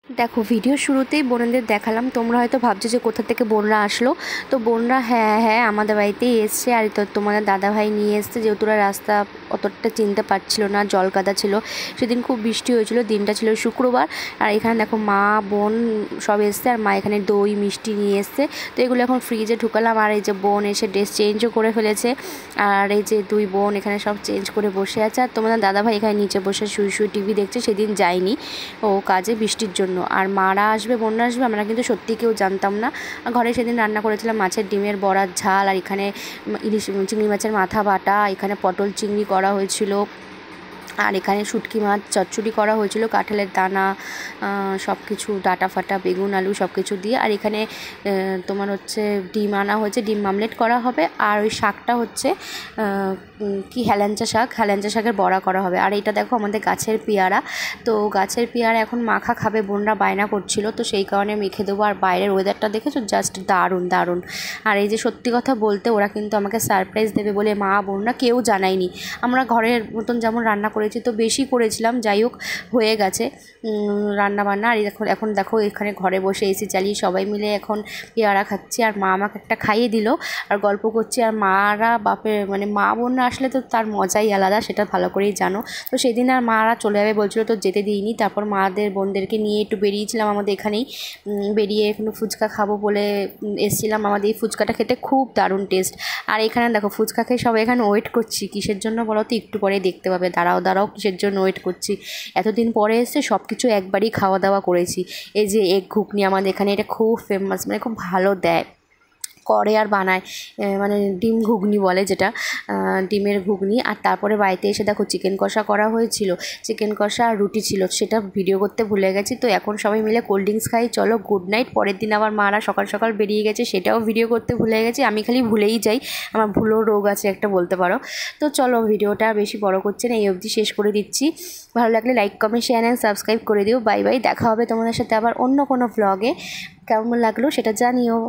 দেখো ভিডিও শুরুতেই বোনদের দেখালাম, তোমরা হয়তো ভাবছো যে কোথা থেকে বোনরা আসলো। তো বোনরা হ্যাঁ আমাদের বাড়িতেই এসছে, আর তো তোমাদের দাদাভাই নিয়ে এসছে, যেহেতু ওরা রাস্তা অতটা চিনতে পারছিল না, জল কাদা ছিল, সেদিন খুব বৃষ্টি হয়েছিল, দিনটা ছিল শুক্রবার। আর এখানে দেখো মা বোন সব এসছে, আর মা এখানে দই মিষ্টি নিয়ে এসছে। তো এগুলো এখন ফ্রিজে ঢুকালাম। আর এই যে বোন এসে ড্রেস চেঞ্জও করে ফেলেছে, আর এই যে দুই বোন এখানে সব চেঞ্জ করে বসে আছে। আর তোমাদের দাদাভাই এখানে নিচে বসে শুয়ে শুয়ে টিভি দেখছে, সেদিন যায়নি ও কাজে বৃষ্টির জন্য। আর মারা আসবে বোনরা আসবে আমরা কিন্তু সত্যি কেউ জানতাম না। ঘরে সেদিন রান্না করেছিলাম মাছের ডিমের বড়ার ঝাল, আর এখানে ইলিশ চিংড়ি মাছের মাথা বাটা, এখানে পটল চিংড়ি করা হয়েছিল, আর এখানে শুটকি মাছ চচ্চড়ি করা হয়েছিল, কাঁঠালের দানা সব কিছু ডাটা ফাটা বেগুন আলু সব কিছু দিয়ে। আর এখানে তোমার হচ্ছে ডিম আনা হয়েছে, ডিম মামলেট করা হবে। আর ওই শাকটা হচ্ছে কি হেলেঞ্চা শাকের বড়া করা হবে। আর এটা দেখো আমাদের গাছের পেয়ারা, তো গাছের পেয়ারা এখন মাখা খাবে, বোনরা বায়না করছিল, তো সেই কারণে মেখে দেবো। আর বাইরের ওয়েদারটা দেখেছো, জাস্ট দারুণ দারুণ। আর এই যে সত্যি কথা বলতে ওরা কিন্তু আমাকে সারপ্রাইজ দেবে বলে মা বোনরা কেউ জানায়নি। আমরা ঘরের মতন যেমন রান্না করেছি, তো বেশি করেছিলাম, যাই হোক হয়ে গেছে রান্না বান্না। আর এখন দেখো এখানে ঘরে বসে এসি চালিয়ে সবাই মিলে এখন পেয়ারা খাচ্ছি, আর মা আমাকে একটা খাইয়ে দিল, আর গল্প করছি। আর মারা বাপের মানে মা বোনরা আসলে তো তার মজাই আলাদা, সেটা ভালো করেই জানো। তো সেদিন আর মারা চলে যাবে বলছিল, তো যেতে দিইনি। তারপর মাদের বোনদেরকে নিয়ে একটু বেরিয়েছিলাম আমাদের এখানেই, বেরিয়ে এখানে ফুচকা খাবো বলে এসেছিলাম। আমাদের এই ফুচকাটা খেতে খুব দারুণ টেস্ট। আর এখানে দেখো ফুচকা খেয়ে সবাই এখানে ওয়েট করছি, কিসের জন্য বলো তো, একটু পরে দেখতে পাবে, দাঁড়াও কিসের জন্য ওয়েট করছি। এতদিন পরে এসে সব কিছু একবারই খাওয়া দাওয়া করেছি। এই যে এগ ঘুগনি আমাদের এখানে, এটা খুব ফেমাস, মানে খুব ভালো দেয় করে আর বানায়, মানে ডিম ঘুগনি বলে যেটা, ডিমের ঘুগনি। আর তারপরে বাড়িতে এসে দেখো চিকেন কষা করা হয়েছিল, চিকেন কষা আর রুটি ছিল, সেটা ভিডিও করতে ভুলে গেছি। তো এখন সবাই মিলে কোল্ড ড্রিঙ্কস খাই, চলো গুড নাইট। পরের দিন আবার মারা সকাল সকাল বেরিয়ে গেছে, সেটাও ভিডিও করতে ভুলে গেছি। আমি খালি ভুলেই যাই, আমার ভুলো রোগ আছে একটা বলতে পারো। তো চলো ভিডিওটা বেশি বড় করছে না, এই অবধি শেষ করে দিচ্ছি। ভালো লাগলে like comment share and subscribe করে দিও। বাই বাই, দেখা হবে তোমাদের সাথে আবার অন্য কোনো ভ্লগে। কেমন লাগলো সেটা জানিও।